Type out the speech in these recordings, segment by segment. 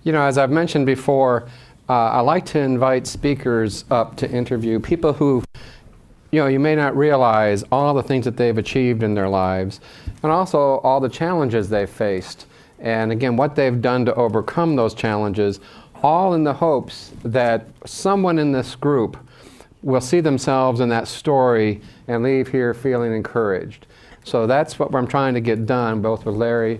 As I've mentioned before, I like to invite speakers up to interview people who, you may not realize all the things that they've achieved in their lives, and also all the challenges they've faced, and again, what they've done to overcome those challenges, all in the hopes that someone in this group will see themselves in that story and leave here feeling encouraged. So that's what I'm trying to get done, both with Larry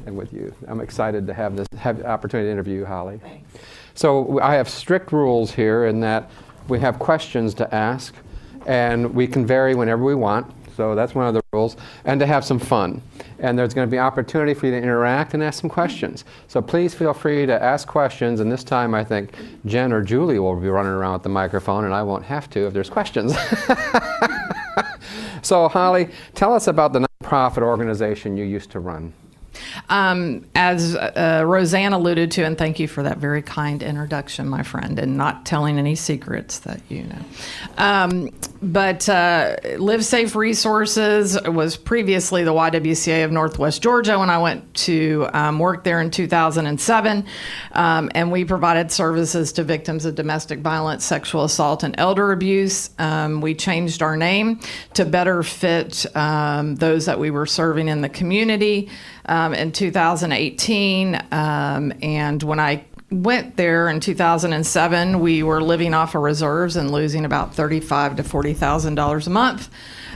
and with you. I'm excited to have the opportunity to interview you, Holly. Thanks. So I have strict rules here in that we have questions to ask, and we can vary whenever we want. So that's one of the rules, and to have some fun. And there's going to be opportunity for you to interact and ask some questions. So please feel free to ask questions, and this time I think Jen or Julie will be running around with the microphone, and I won't have to if there's questions. So Holly, tell us about the nonprofit organization you used to run. As Roseanne alluded to, and thank you for that very kind introduction, my friend, and not telling any secrets that you know. But Live Safe Resources was previously the YWCA of Northwest Georgia when I went to work there in 2007. And we provided services to victims of domestic violence, sexual assault, and elder abuse. We changed our name to better fit those that we were serving in the community in 2018. And when I went there in 2007, we were living off of reserves and losing about $35,000 to $40,000 a month.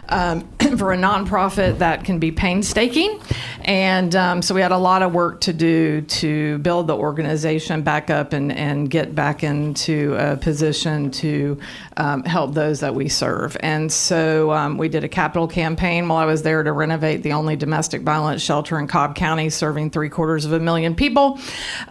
For a nonprofit, that can be painstaking. And so we had a lot of work to do to build the organization back up and get back into a position to help those that we serve. And so we did a capital campaign while I was there to renovate the only domestic violence shelter in Cobb County, serving 750,000 people,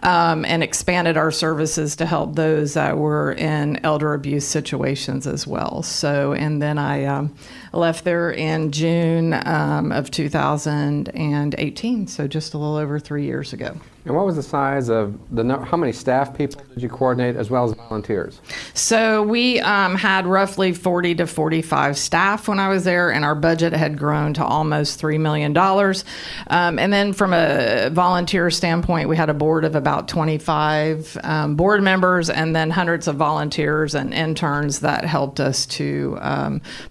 and expanded our services to help those that were in elder abuse situations as well. So, and then I left there in June of 2018, so just a little over 3 years ago. And what was the size of how many staff people did you coordinate as well as volunteers? So we had roughly 40 to 45 staff when I was there, and our budget had grown to almost $3 million. And then from a volunteer standpoint, we had a board of about 25 board members, and then hundreds of volunteers and interns that helped us to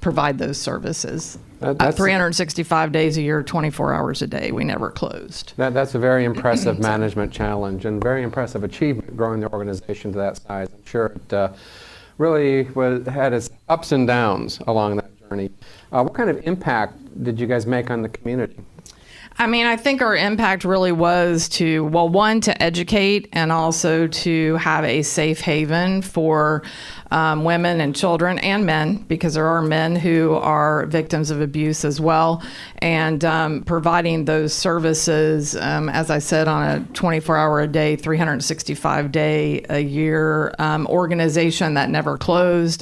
provide those services. That's 365 days a year, 24 hours a day. We never closed. That's a very impressive management challenge and very impressive achievement growing the organization to that size. I'm sure it really had its ups and downs along that journey. What kind of impact did you guys make on the community? I mean, I think our impact really was to, well, one, to educate and also to have a safe haven for women and children and men, because there are men who are victims of abuse as well, and providing those services, as I said, on a 24-hour-a-day, 365-day-a-year organization that never closed,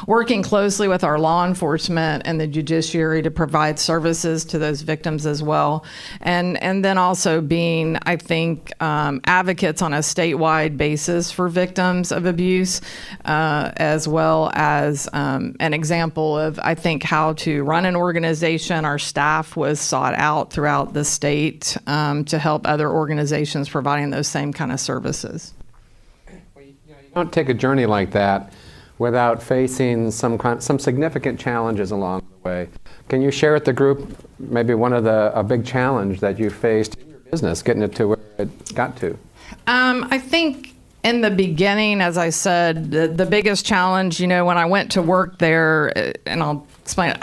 working closely with our law enforcement and the judiciary to provide services to those victims as well, and then also being, I think, advocates on a statewide basis for victims of abuse, as well as an example of, I think, how to run an organization. Our staff was sought out throughout the state to help other organizations providing those same kind of services. Well, you don't take a journey like that without facing some significant challenges along the way. Can you share with the group maybe a big challenge that you faced in your business, getting it to where it got to? I think in the beginning, as I said, the biggest challenge, when I went to work there, and I'll explain it,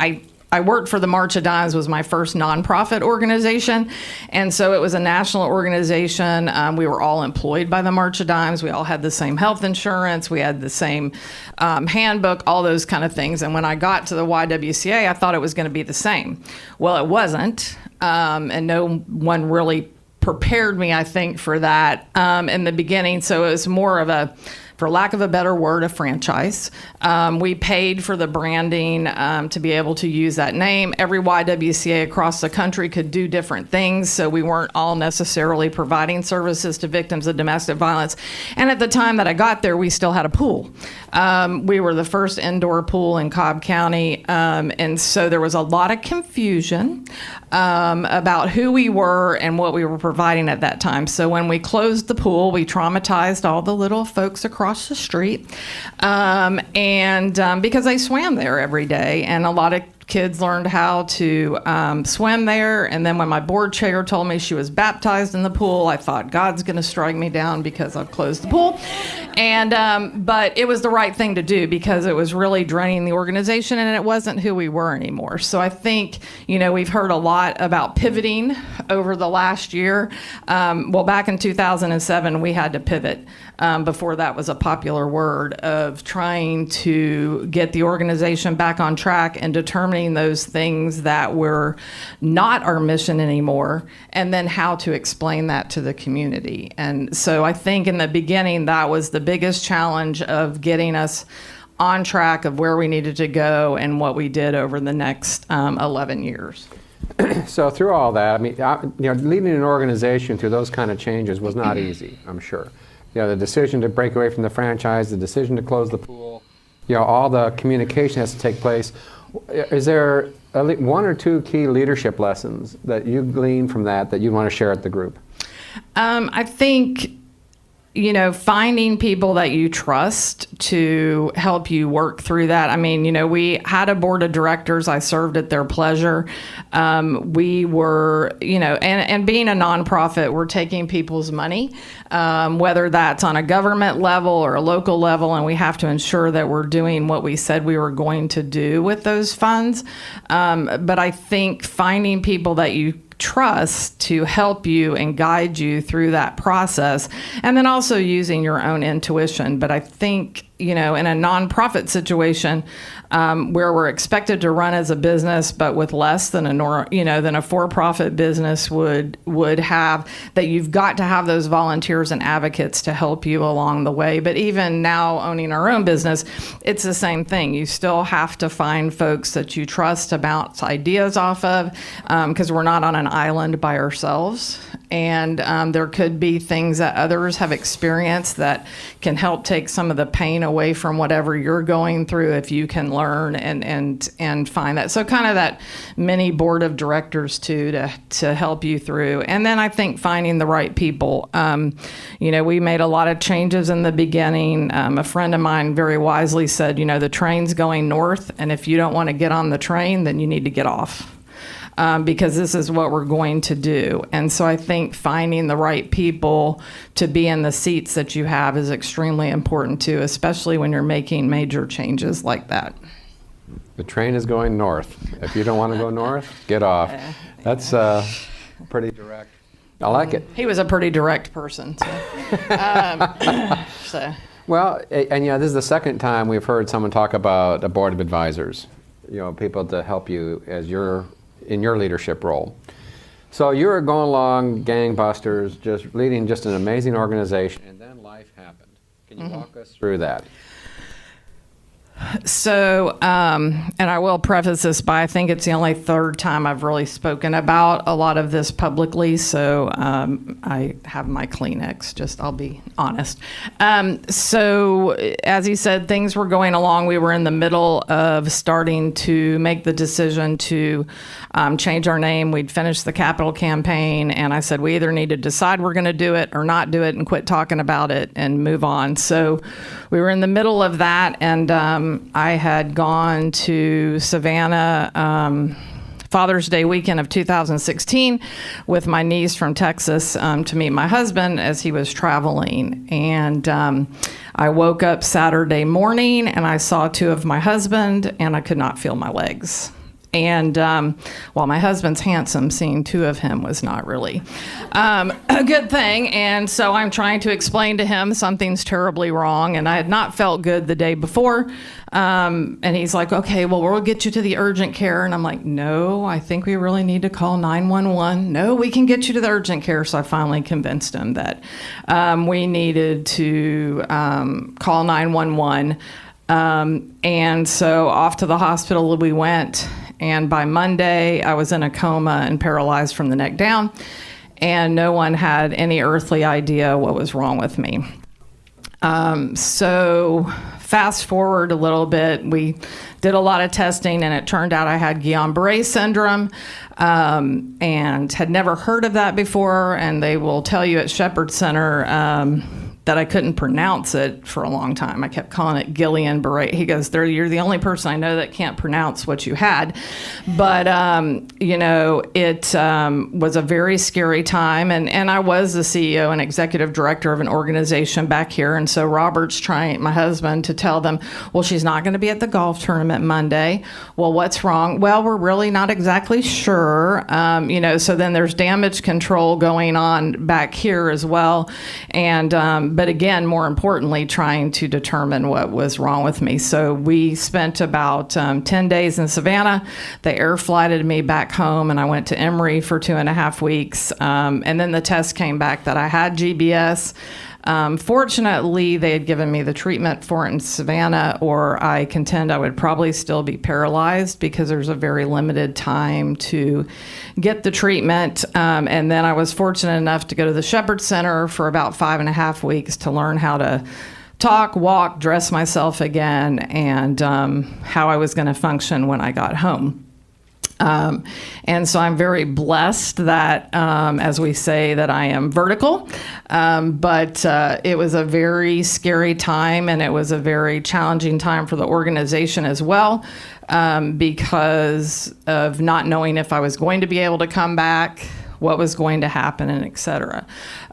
I worked for the March of Dimes, was my first nonprofit organization. And so it was a national organization. We were all employed by the March of Dimes. We all had the same health insurance. We had the same handbook, all those kind of things. And when I got to the YWCA, I thought it was going to be the same. Well, it wasn't. And no one really prepared me, I think, for that in the beginning. So it was more of for lack of a better word, a franchise. We paid for the branding to be able to use that name. Every YWCA across the country could do different things, so we weren't all necessarily providing services to victims of domestic violence. And at the time that I got there, we still had a pool. We were the first indoor pool in Cobb County, and so there was a lot of confusion about who we were and what we were providing at that time. So when we closed the pool, we traumatized all the little folks across the street, because they swam there every day, and a lot of kids learned how to swim there. And then when my board chair told me she was baptized in the pool, I thought, God's going to strike me down because I've closed the pool. And but it was the right thing to do because it was really draining the organization, and it wasn't who we were anymore. So I think, we've heard a lot about pivoting over the last year. Well, back in 2007, we had to pivot. Before that was a popular word, of trying to get the organization back on track and determining those things that were not our mission anymore, and then how to explain that to the community. And so I think in the beginning, that was the biggest challenge of getting us on track of where we needed to go and what we did over the next 11 years. So through all that, leading an organization through those kind of changes was not easy, I'm sure. The decision to break away from the franchise, the decision to close the pool, all the communication has to take place. Is there one or two key leadership lessons that you gleaned from that you want to share at the group? I think, finding people that you trust to help you work through that. We had a board of directors. I served at their pleasure. We were, and being a nonprofit, we're taking people's money, whether that's on a government level or a local level, and we have to ensure that we're doing what we said we were going to do with those funds. But I think finding people that you trust to help you and guide you through that process, and then also using your own intuition. But I think, in a nonprofit situation where we're expected to run as a business, but with less than than a for-profit business would have, that you've got to have those volunteers and advocates to help you along the way. But even now owning our own business, it's the same thing. You still have to find folks that you trust to bounce ideas off of, because we're not on an island by ourselves. And there could be things that others have experienced that can help take some of the pain away from whatever you're going through if you can learn and find that. So kind of that mini board of directors too to help you through. And then I think finding the right people. We made a lot of changes in the beginning. A friend of mine very wisely said, the train's going north, and if you don't want to get on the train, then you need to get off. Because this is what we're going to do. And so I think finding the right people to be in the seats that you have is extremely important too, especially when you're making major changes like that. The train is going north. If you don't want to go north, get off. That's pretty direct. I like it. He was a pretty direct person. So. Well, and this is the second time we've heard someone talk about a board of advisors, people to help you as in your leadership role. So you were going along gangbusters, just leading just an amazing organization, and then life happened. Can you walk us through that? So, and I will preface this by, I think it's the only third time I've really spoken about a lot of this publicly, so I have my Kleenex, I'll be honest. So, as he said, things were going along. We were in the middle of starting to make the decision to change our name. We'd finished the capital campaign, and I said, we either need to decide we're going to do it or not do it and quit talking about it and move on. So, we were in the middle of that, and I had gone to Savannah Father's Day weekend of 2016 with my niece from Texas to meet my husband as he was traveling. And I woke up Saturday morning and I saw two of my husband, and I could not feel my legs. And while my husband's handsome, seeing two of him was not really a good thing. And so I'm trying to explain to him something's terribly wrong. And I had not felt good the day before. And he's like, okay, well, we'll get you to the urgent care. And I'm like, no, I think we really need to call 911. No, we can get you to the urgent care. So I finally convinced him that we needed to call 911. And so off to the hospital we went. And by Monday, I was in a coma and paralyzed from the neck down. And no one had any earthly idea what was wrong with me. So fast forward a little bit, we did a lot of testing, and it turned out I had Guillain-Barré syndrome, and had never heard of that before. And they will tell you at Shepherd Center that I couldn't pronounce it for a long time. I kept calling it Guillain-Barré. He goes, you're the only person I know that can't pronounce what you had. But, it was a very scary time. And I was the CEO and executive director of an organization back here. And so Robert's trying, my husband, to tell them, well, she's not going to be at the golf tournament Monday. Well, what's wrong? Well, we're really not exactly sure. So then there's damage control going on back here as well. And, but again, more importantly, trying to determine what was wrong with me. So we spent about 10 days in Savannah. They air flighted me back home, and I went to Emory for 2.5 weeks. And then the test came back that I had GBS. Fortunately, they had given me the treatment for it in Savannah, or I contend I would probably still be paralyzed because there's a very limited time to get the treatment. And then I was fortunate enough to go to the Shepherd Center for about 5.5 weeks to learn how to talk, walk, dress myself again, and how I was going to function when I got home. And so I'm very blessed that, as we say, that I am vertical. But it was a very scary time, and it was a very challenging time for the organization as well, because of not knowing if I was going to be able to come back, what was going to happen, and et cetera.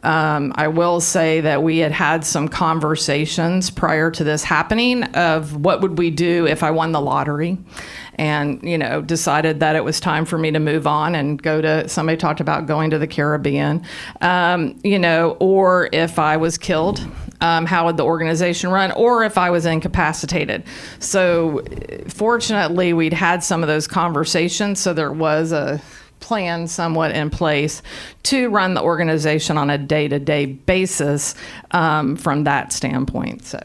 I will say that we had some conversations prior to this happening of what would we do if I won the lottery, and, decided that it was time for me to move on and somebody talked about going to the Caribbean, or if I was killed, how would the organization run, or if I was incapacitated. So fortunately, we'd had some of those conversations, so there was a plan somewhat in place to run the organization on a day-to-day basis from that standpoint.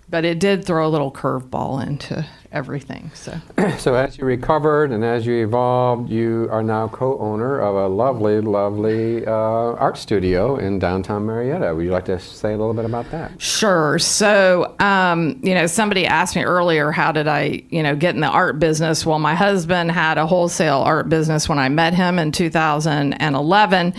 But it did throw a little curveball into everything. So as you recovered and as you evolved, you are now co-owner of a lovely, lovely art studio in downtown Marietta. Would you like to say a little bit about that? Sure. So, somebody asked me earlier, how did I, get in the art business? Well, my husband had a wholesale art business when I met him in 2011.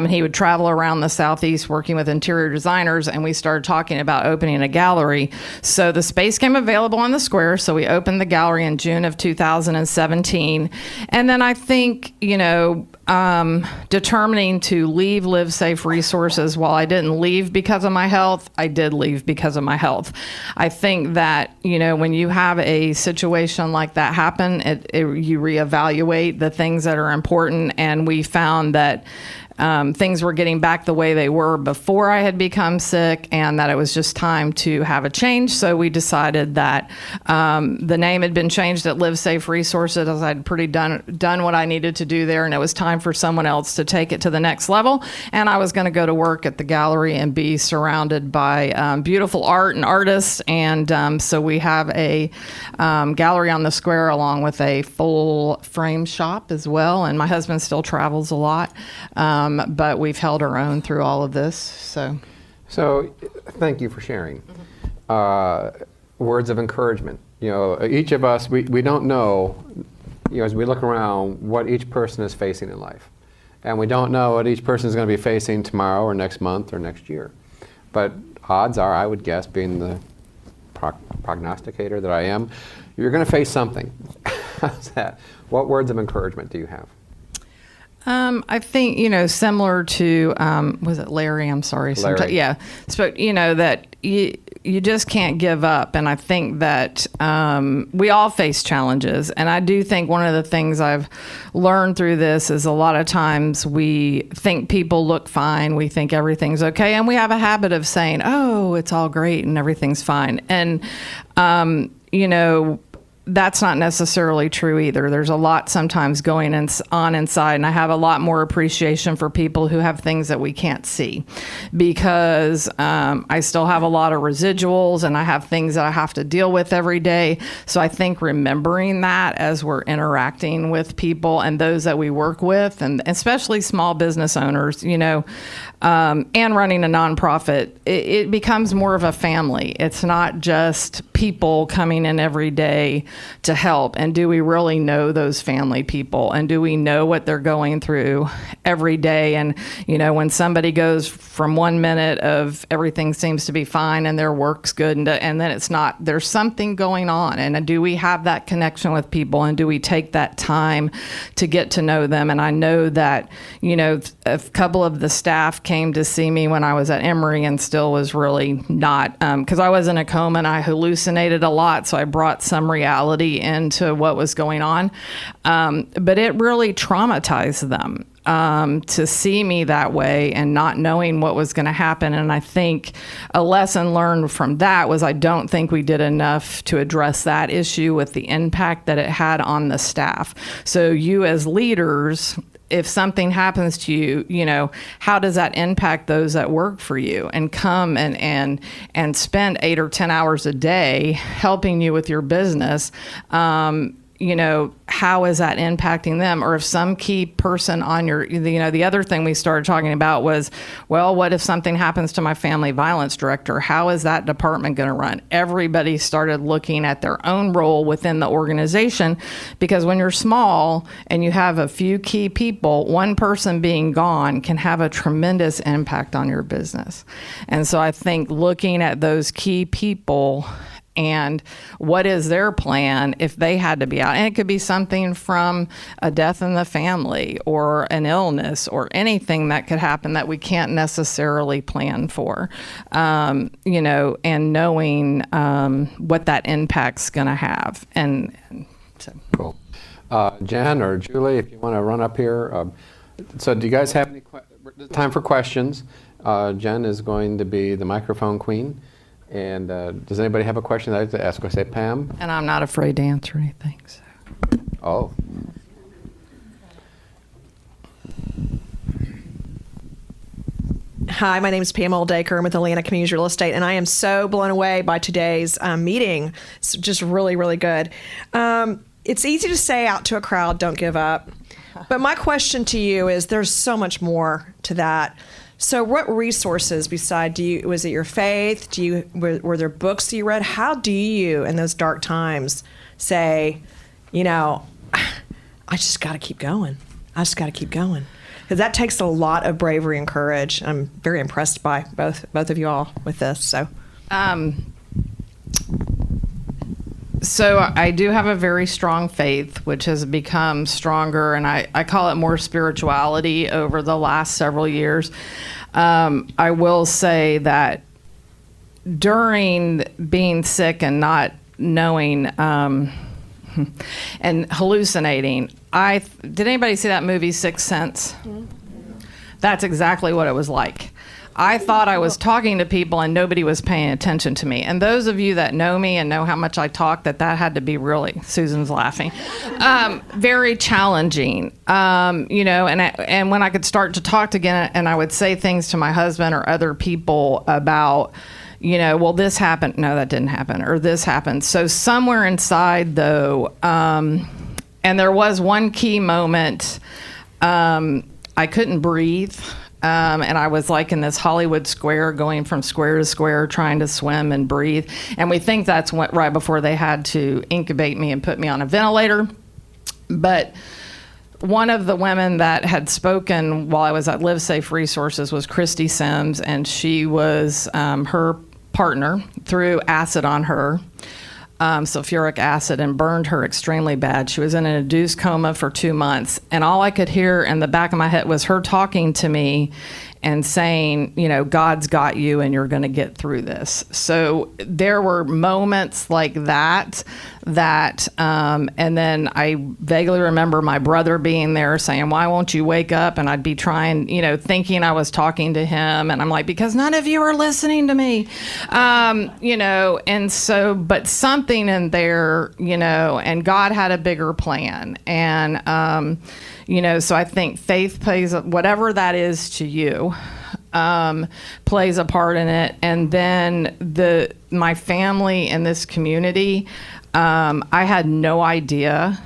He would travel around the Southeast working with interior designers, and we started talking about opening a gallery. So the space came available on the square, so we opened the gallery in June of 2017. And then I think, determining to leave Live Safe Resources, while I didn't leave because of my health, I did leave because of my health. I think that, when you have a situation like that happen, you reevaluate the things that are important. And we found that things were getting back the way they were before I had become sick, and that it was just time to have a change. So we decided that the name had been changed at Live Safe Resources, as I'd pretty done what I needed to do there, and it was time for someone else to take it to the next level. And I was going to go to work at the gallery and be surrounded by beautiful art and artists. And so we have a gallery on the square along with a full frame shop as well. And my husband still travels a lot. But we've held our own through all of this. So thank you for sharing. Words of encouragement. Each of us, we don't know, as we look around, what each person is facing in life. And we don't know what each person is going to be facing tomorrow or next month or next year. But odds are, I would guess, being the prognosticator that I am, you're going to face something. How's that? What words of encouragement do you have? I think, similar to, was it Larry? I'm sorry. Larry. Yeah. So, that you just can't give up. And I think that we all face challenges. And I do think one of the things I've learned through this is a lot of times we think people look fine. We think everything's okay. And we have a habit of saying, oh, it's all great and everything's fine. And, that's not necessarily true either. There's a lot sometimes going on inside, and I have a lot more appreciation for people who have things that we can't see, because I still have a lot of residuals and I have things that I have to deal with every day. So I think remembering that as we're interacting with people and those that we work with, and especially small business owners, and running a nonprofit, it becomes more of a family. It's not just people coming in every day to help. And do we really know those family people? And do we know what they're going through every day? And, when somebody goes from 1 minute of everything seems to be fine and their work's good, and then it's not, there's something going on. And do we have that connection with people? And do we take that time to get to know them? And I know that, a couple of the staff came to see me when I was at Emory and still was really not, because I was in a coma and I hallucinated a lot. So I brought some reality into what was going on. But it really traumatized them to see me that way and not knowing what was going to happen. And I think a lesson learned from that was I don't think we did enough to address that issue with the impact that it had on the staff. So you as leaders, if something happens to you, how does that impact those that work for you and come and spend 8 or 10 hours a day helping you with your business? How is that impacting them? Or if some key person on the other thing we started talking about was, well, what if something happens to my family violence director? How is that department going to run? Everybody started looking at their own role within the organization, because when you're small and you have a few key people, one person being gone can have a tremendous impact on your business. And so I think looking at those key people and what is their plan if they had to be out. And it could be something from a death in the family or an illness or anything that could happen that we can't necessarily plan for, and knowing what that impact's going to have. And so. Cool. Jen or Julie, if you want to run up here. So do you guys have any time for questions? Jen is going to be the microphone queen. And does anybody have a question I'd like to ask? I say Pam. And I'm not afraid to answer anything. So. Oh. Hi, my name is Pam Oldaker. I'm with Atlanta Community Real Estate, and I am so blown away by today's meeting. It's just really, really good. It's easy to say out to a crowd, don't give up. But my question to you is, there's so much more to that. So what resources was it your faith? Were there books you read? How do you, in those dark times, say, I just got to keep going. I just got to keep going. Because that takes a lot of bravery and courage. I'm very impressed by both of you all with this. So I do have a very strong faith, which has become stronger, and I call it more spirituality over the last several years. I will say that during being sick and not knowing and hallucinating, did anybody see that movie, Sixth Sense? Mm-hmm. That's exactly what it was like. I thought I was talking to people and nobody was paying attention to me. And those of you that know me and know how much I talk, that had to be really, Susan's laughing, very challenging, and when I could start to talk again and I would say things to my husband or other people about, well, this happened. No, that didn't happen. Or this happened. So somewhere inside though, and there was one key moment, I couldn't breathe. And I was like in this Hollywood square, going from square to square, trying to swim and breathe. And we think that's right before they had to incubate me and put me on a ventilator. But one of the women that had spoken while I was at Live Safe Resources was Christy Sims, and she was, her partner threw acid on her, sulfuric acid, and burned her extremely bad. She was in an induced coma for 2 months, and all I could hear in the back of my head was her talking to me and saying, God's got you and you're going to get through this. So there were moments like that, and then I vaguely remember my brother being there saying, why won't you wake up? And I'd be trying, thinking I was talking to him. And I'm like, because none of you are listening to me, and so, but something in there, and God had a bigger plan. And, so I think faith plays, whatever that is to you, plays a part in it. And then my family and this community, I had no idea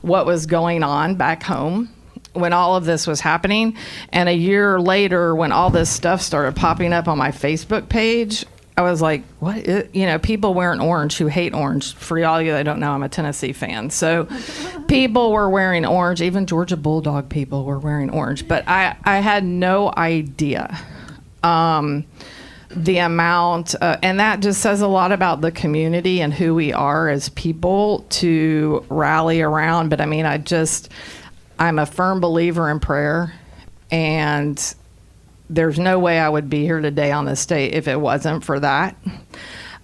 what was going on back home when all of this was happening. And a year later, when all this stuff started popping up on my Facebook page, I was like, what? People wearing orange who hate orange. For all of you that don't know, I'm a Tennessee fan. So people were wearing orange. Even Georgia Bulldog people were wearing orange. But I had no idea the amount. And that just says a lot about the community and who we are as people to rally around. But I mean, I'm a firm believer in prayer. And there's no way I would be here today on this state if it wasn't for that.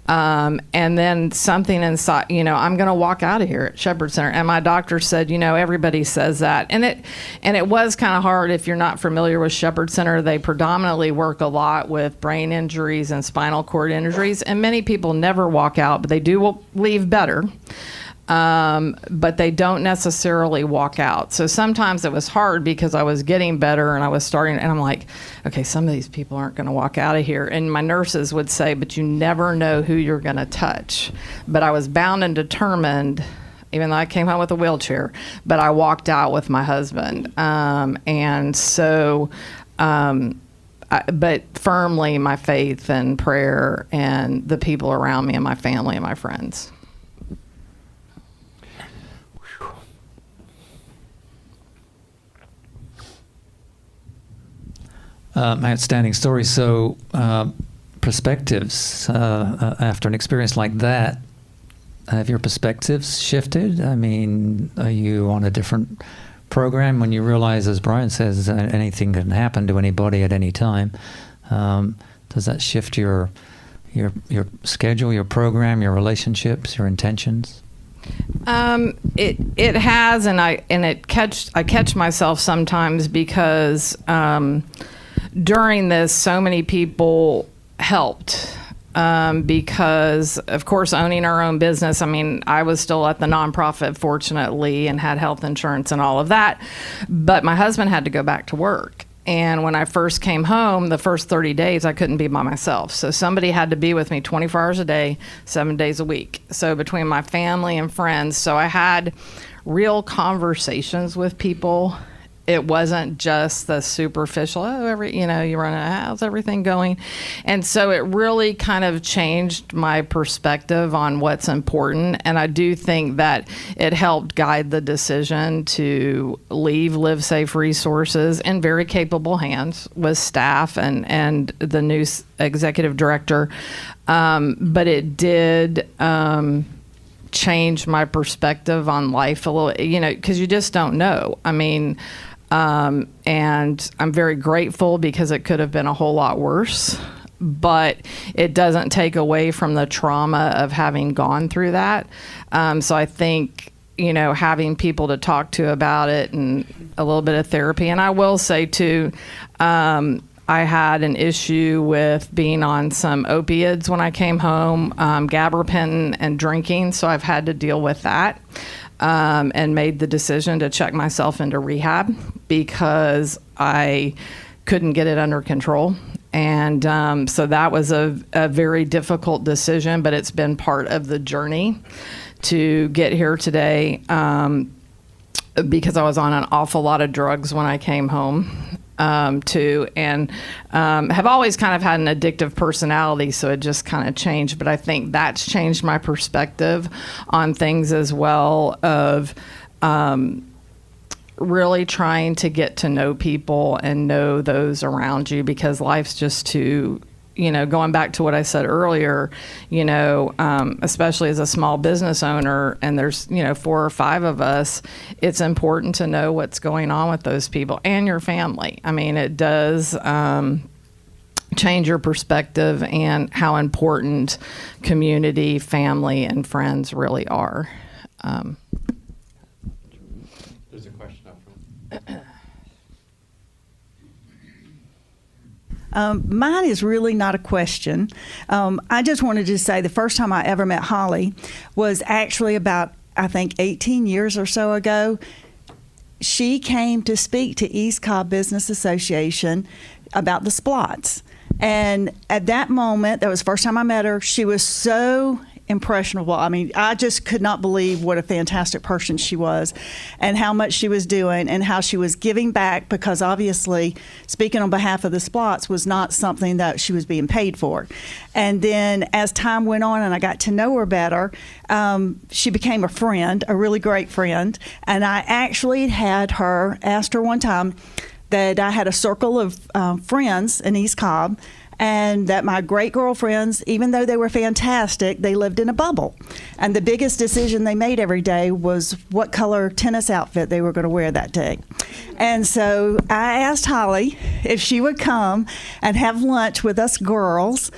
And then something inside, I'm going to walk out of here at Shepherd Center. And my doctor said, everybody says that. And it was kind of hard if you're not familiar with Shepherd Center. They predominantly work a lot with brain injuries and spinal cord injuries. And many people never walk out, but they do leave better. But they don't necessarily walk out. So sometimes it was hard because I was getting better and I was starting, and I'm like, okay, some of these people aren't going to walk out of here. And my nurses would say, but you never know who you're going to touch. But I was bound and determined, even though I came home with a wheelchair, but I walked out with my husband. But firmly my faith and prayer and the people around me and my family and my friends. Outstanding story. So, perspectives after an experience like that, have your perspectives shifted? I mean, are you on a different program when you realize, as Brian says, anything can happen to anybody at any time? Does that shift your schedule, your program, your relationships, your intentions? It has, and I catch myself sometimes because during this, so many people helped. Because, of course, owning our own business, I mean, I was still at the nonprofit, fortunately, and had health insurance and all of that. But my husband had to go back to work. And when I first came home, the first 30 days, I couldn't be by myself. So somebody had to be with me 24 hours a day, 7 days a week. So between my family and friends, so I had real conversations with people. It wasn't just the superficial, you run a how's everything going? And so it really kind of changed my perspective on what's important. And I do think that it helped guide the decision to leave Live Safe Resources in very capable hands with staff and the new executive director. But it did change my perspective on life a little, because you just don't know. I mean, and I'm very grateful because it could have been a whole lot worse, but it doesn't take away from the trauma of having gone through that. So I think, having people to talk to about it and a little bit of therapy. And I will say too, I had an issue with being on some opiates when I came home, gabapentin and drinking. So I've had to deal with that. And made the decision to check myself into rehab because I couldn't get it under control. And so that was a very difficult decision, but it's been part of the journey to get here today because I was on an awful lot of drugs when I came home. Too, and have always kind of had an addictive personality, so it just kind of changed. But I think that's changed my perspective on things as well, of really trying to get to know people and know those around you, because life's just too going back to what I said earlier, especially as a small business owner, and there's, 4 or 5 of us, it's important to know what's going on with those people and your family. I mean, it does change your perspective and how important community, family, and friends really are. There's a question up front. Mine is really not a question. I just wanted to say the first time I ever met Holly was actually about, I think, 18 years or so ago. She came to speak to East Cobb Business Association about the Splots. And at that moment, that was the first time I met her, she was so impressionable. I mean, I just could not believe what a fantastic person she was and how much she was doing and how she was giving back, because obviously speaking on behalf of the Splots was not something that she was being paid for. And then as time went on and I got to know her better, she became a friend, a really great friend. And I actually asked her one time that I had a circle of friends in East Cobb, and that my great girlfriends, even though they were fantastic, they lived in a bubble. And the biggest decision they made every day was what color tennis outfit they were going to wear that day. And so I asked Holly if she would come and have lunch with us girls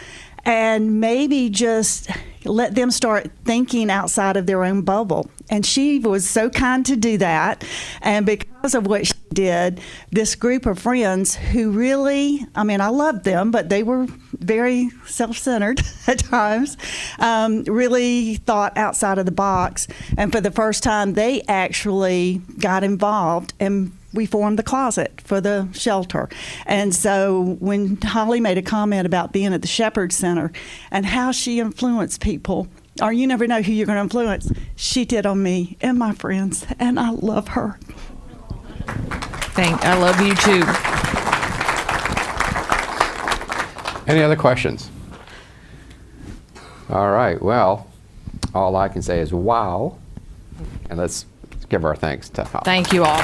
and maybe just let them start thinking outside of their own bubble. And she was so kind to do that. And because of what she did, this group of friends who really, I mean, I loved them, but they were very self-centered at times, really thought outside of the box. And for the first time, they actually got involved, and we formed the closet for the shelter. And so when Holly made a comment about being at the Shepherd Center and how she influenced people, or you never know who you're going to influence, she did on me and my friends, and I love her. I love you too. Any other questions? All right, well, all I can say is wow, and let's give our thanks to Holly. Thank you all.